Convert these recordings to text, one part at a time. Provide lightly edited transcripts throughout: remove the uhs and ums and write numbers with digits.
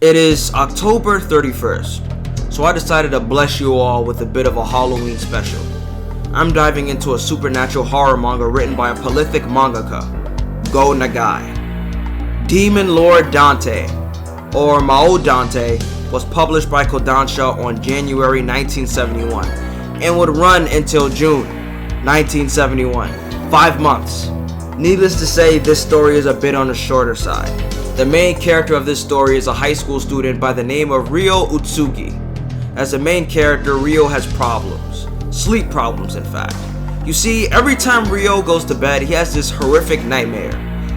It is October 31st, so I decided to bless you all with a bit of a Halloween special. I'm diving into a supernatural horror manga written by a prolific mangaka, Go Nagai. Demon Lord Dante, or Mao Dante, was published by Kodansha on January 1971 and would run until June 1971, 5 months. Needless to say, this story is a bit on the shorter side. The main character of this story is a high school student by the name of Ryo Utsugi. As the main character, Ryo has problems. Sleep problems, in fact. You see, every time Ryo goes to bed, he has this horrific nightmare.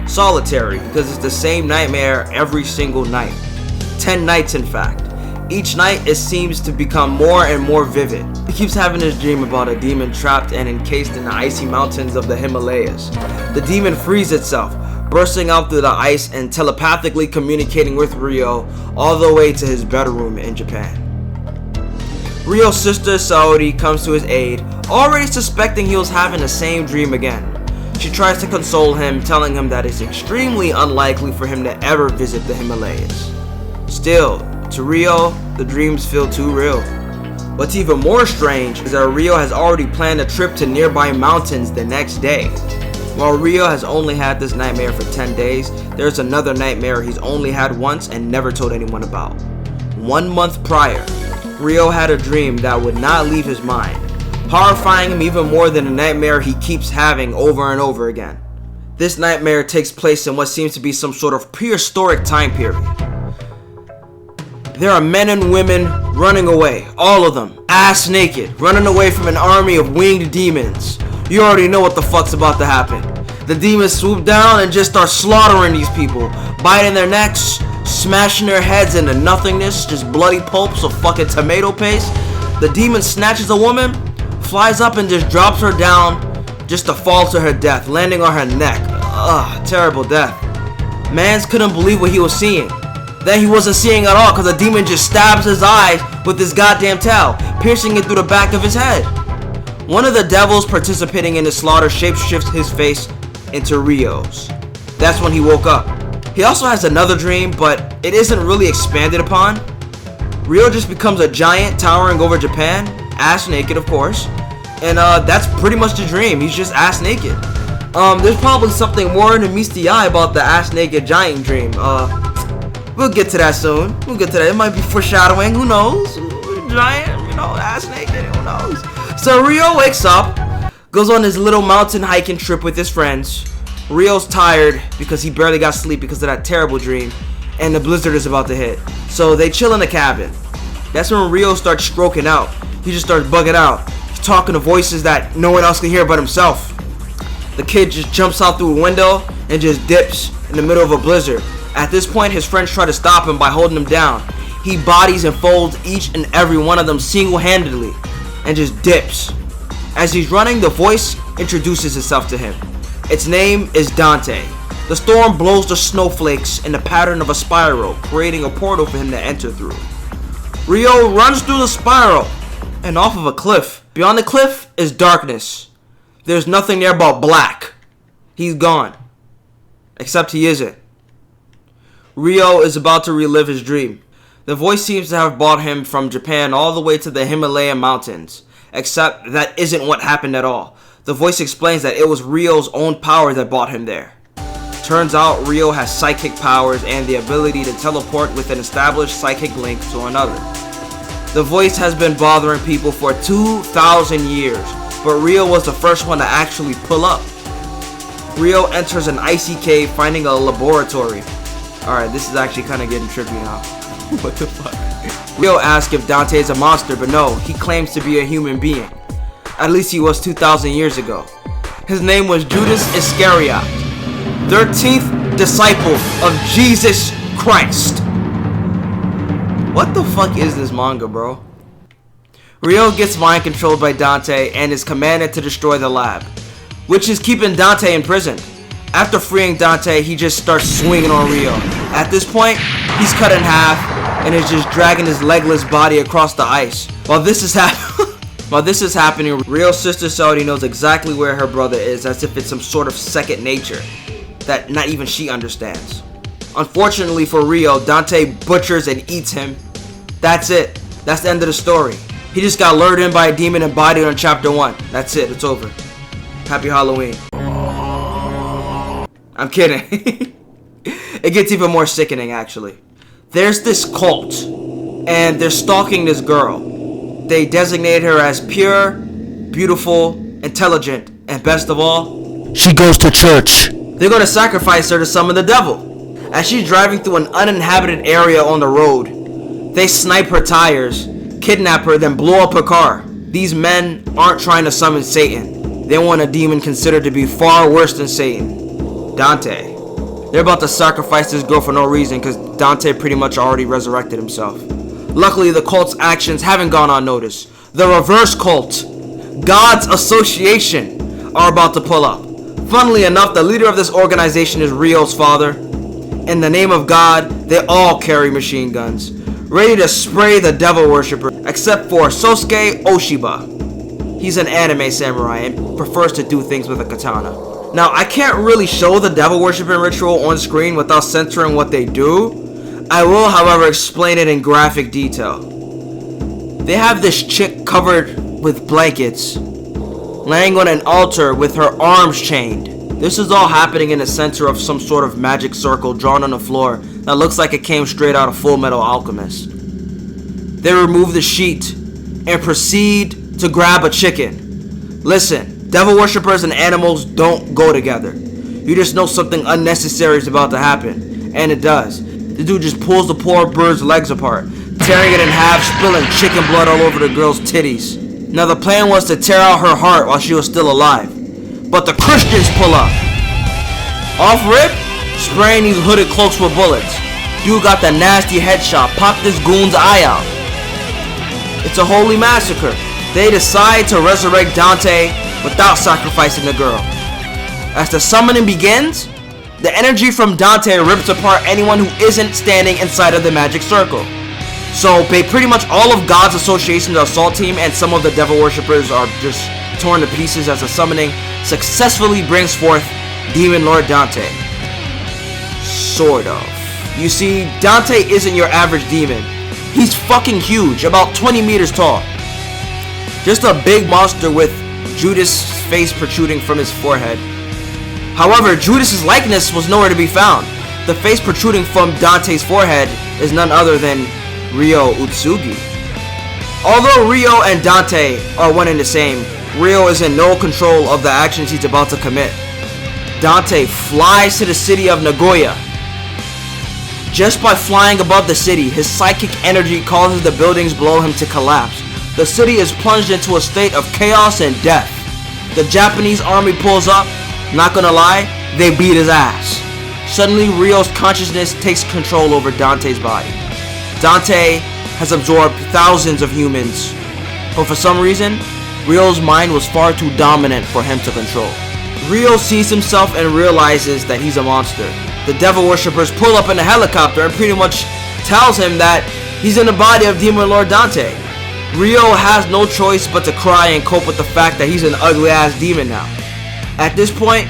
Solitary, because it's the same nightmare every single night. 10 nights, in fact. Each night, it seems to become more and more vivid. He keeps having this dream about a demon trapped and encased in the icy mountains of the Himalayas. The demon frees itself, bursting out through the ice and telepathically communicating with Ryo all the way to his bedroom in Japan. Ryo's sister Saori comes to his aid, already suspecting he was having the same dream again. She tries to console him, telling him that it's extremely unlikely for him to ever visit the Himalayas. Still, to Ryo, the dreams feel too real. What's even more strange is that Ryo has already planned a trip to nearby mountains the next day. While Ryo has only had this nightmare for 10 days, there's another nightmare he's only had once and never told anyone about. 1 month prior, Ryo had a dream that would not leave his mind, horrifying him even more than the nightmare he keeps having over and over again. This nightmare takes place in what seems to be some sort of prehistoric time period. There are men and women running away, all of them, ass naked, running away from an army of winged demons. You already know what the fuck's about to happen. The demons swoop down and just start slaughtering these people, biting their necks, smashing their heads into nothingness, just bloody pulps of fucking tomato paste. The demon snatches a woman, flies up and just drops her down just to fall to her death, landing on her neck. Ugh, terrible death. Mans couldn't believe what he was seeing. Then he wasn't seeing at all because the demon just stabs his eyes with his goddamn tail, piercing it through the back of his head. One of the devils participating in the slaughter shapeshifts his face into Ryo's. That's when he woke up. He also has another dream, but it isn't really expanded upon. Ryo just becomes a giant towering over Japan, ass naked of course, and that's pretty much the dream. He's just ass naked. There's probably something more than meets the eye about the ass naked giant dream. We'll get to that soon. We'll get to that. It might be foreshadowing. Who knows? Giant, ass naked. Who knows? So Ryo wakes up, goes on his little mountain hiking trip with his friends. Ryo's tired because he barely got sleep because of that terrible dream, and the blizzard is about to hit. So they chill in the cabin. That's when Ryo starts stroking out. He just starts bugging out. He's talking to voices that no one else can hear but himself. The kid just jumps out through a window and just dips in the middle of a blizzard. At this point, his friends try to stop him by holding him down. He bodies and folds each and every one of them single-handedly and just dips. As he's running, the voice introduces itself to him. Its name is Dante. The storm blows the snowflakes in the pattern of a spiral, creating a portal for him to enter through. Ryo runs through the spiral and off of a cliff. Beyond the cliff is darkness. There's nothing there but black. He's gone. Except he isn't. Ryo is about to relive his dream. The voice seems to have brought him from Japan all the way to the Himalayan mountains. Except that isn't what happened at all. The voice explains that it was Ryo's own power that brought him there. Turns out Ryo has psychic powers and the ability to teleport with an established psychic link to another. The voice has been bothering people for 2,000 years, but Ryo was the first one to actually pull up. Ryo enters an icy cave, finding a laboratory. Alright, this is actually kind of getting trippy now. What the fuck? Ryo asks if Dante is a monster, but no, he claims to be a human being. At least he was 2,000 years ago. His name was Judas Iscariot, 13th disciple of Jesus Christ. What the fuck is this manga, bro? Ryo gets mind controlled by Dante and is commanded to destroy the lab, which is keeping Dante in prison. After freeing Dante, he just starts swinging on Ryo. At this point, he's cut in half and is just dragging his legless body across the ice. While this is happening, Ryo's sister Saori knows exactly where her brother is, as if it's some sort of second nature that not even she understands. Unfortunately for Rio, Dante butchers and eats him. That's it. That's the end of the story. He just got lured in by a demon and bodied on chapter 1. That's it. It's over. Happy Halloween. I'm kidding. It gets even more sickening, actually. There's this cult, and they're stalking this girl. They designate her as pure, beautiful, intelligent, and best of all, she goes to church. They're going to sacrifice her to summon the devil. As she's driving through an uninhabited area on the road, they snipe her tires, kidnap her, then blow up her car. These men aren't trying to summon Satan. They want a demon considered to be far worse than Satan, Dante. They're about to sacrifice this girl for no reason because Dante pretty much already resurrected himself. Luckily, the cult's actions haven't gone unnoticed. The reverse cult, God's Association, are about to pull up. Funnily enough, the leader of this organization is Rio's father. In the name of God, they all carry machine guns, ready to spray the devil worshipper, except for Sosuke Oshiba. He's an anime samurai and prefers to do things with a katana. Now, I can't really show the devil worshiping ritual on screen without censoring what they do. I will, however, explain it in graphic detail. They have this chick covered with blankets, laying on an altar with her arms chained. This is all happening in the center of some sort of magic circle drawn on the floor that looks like it came straight out of Full Metal Alchemist. They remove the sheet and proceed to grab a chicken. Listen, devil worshippers and animals don't go together. You just know something unnecessary is about to happen, and it does. The dude just pulls the poor bird's legs apart, tearing it in half, spilling chicken blood all over the girl's titties. Now the plan was to tear out her heart while she was still alive, but the Christians pull up. Off rip, spraying these hooded cloaks with bullets. Dude got the nasty headshot, popped this goon's eye out. It's a holy massacre. They decide to resurrect Dante without sacrificing the girl. As the summoning begins, the energy from Dante rips apart anyone who isn't standing inside of the magic circle. So pretty much all of God's Association's assault team and some of the devil worshippers are just torn to pieces as the summoning successfully brings forth Demon Lord Dante. Sort of. You see, Dante isn't your average demon. He's fucking huge, about 20 meters tall. Just a big monster with Judas' face protruding from his forehead. However, Judas' likeness was nowhere to be found. The face protruding from Dante's forehead is none other than Ryo Utsugi. Although Ryo and Dante are one and the same, Ryo is in no control of the actions he's about to commit. Dante flies to the city of Nagoya. Just by flying above the city, his psychic energy causes the buildings below him to collapse. The city is plunged into a state of chaos and death. The Japanese army pulls up. Not gonna lie, they beat his ass. Suddenly, Ryo's consciousness takes control over Dante's body. Dante has absorbed thousands of humans, but for some reason, Ryo's mind was far too dominant for him to control. Ryo sees himself and realizes that he's a monster. The devil worshippers pull up in a helicopter and pretty much tells him that he's in the body of Demon Lord Dante. Ryo has no choice but to cry and cope with the fact that he's an ugly ass demon now. At this point,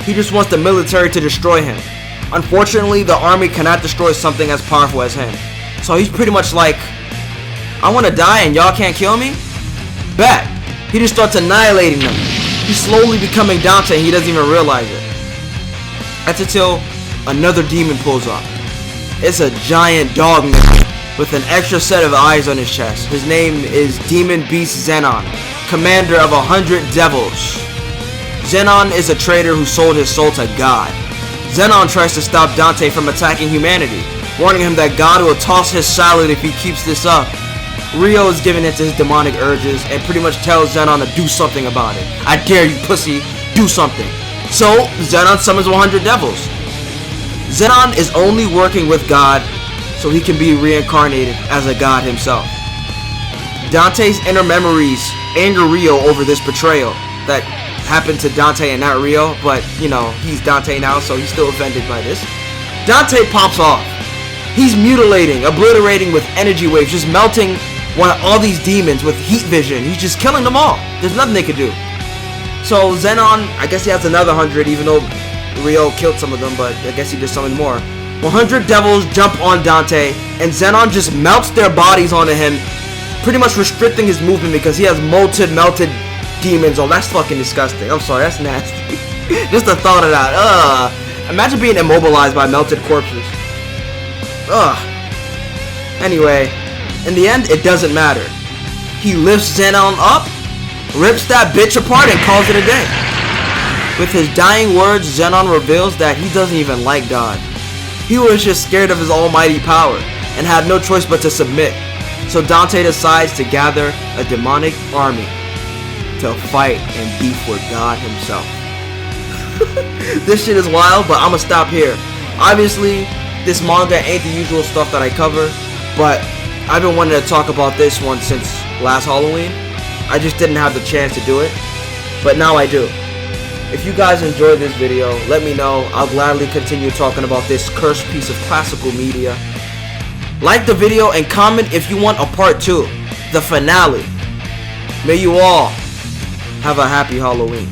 he just wants the military to destroy him. Unfortunately, the army cannot destroy something as powerful as him. So he's pretty much like, I want to die and y'all can't kill me? Bet. He just starts annihilating them. He's slowly becoming Dante and he doesn't even realize it. That's until another demon pulls up. It's a giant dog with an extra set of eyes on his chest. His name is Demon Beast Zenon, commander of 100 devils. Zenon is a traitor who sold his soul to God. Zenon tries to stop Dante from attacking humanity, warning him that God will toss his salad if he keeps this up. Ryo is giving in to his demonic urges and pretty much tells Zenon to do something about it. I dare you, pussy, do something. So, Zenon summons 100 devils. Zenon is only working with God so he can be reincarnated as a god himself. Dante's inner memories anger Ryo over this betrayal that happened to Dante and not Ryo, but you know, he's Dante now, so he's still offended by this. Dante pops off. He's mutilating, obliterating with energy waves, just melting all these demons with heat vision. He's just killing them all. There's nothing they could do. So Zenon, I guess he has another 100, even though Ryo killed some of them, but I guess he just summoned more. 100 devils jump on Dante, and Zenon just melts their bodies onto him, pretty much restricting his movement because he has melted demons. Oh, that's fucking disgusting. I'm sorry, that's nasty. Just the thought of that. Imagine being immobilized by melted corpses. Anyway, in the end, it doesn't matter. He lifts Zenon up, rips that bitch apart, and calls it a day. With his dying words, Zenon reveals that he doesn't even like God. He was just scared of his almighty power and had no choice but to submit. So Dante decides to gather a demonic army to fight and beef with God himself. This shit is wild, but I'ma stop here. Obviously, this manga ain't the usual stuff that I cover, but I've been wanting to talk about this one since last Halloween. I just didn't have the chance to do it, but now I do. If you guys enjoyed this video, let me know. I'll gladly continue talking about this cursed piece of classical media. Like the video and comment if you want a part 2, the finale. May you all have a happy Halloween.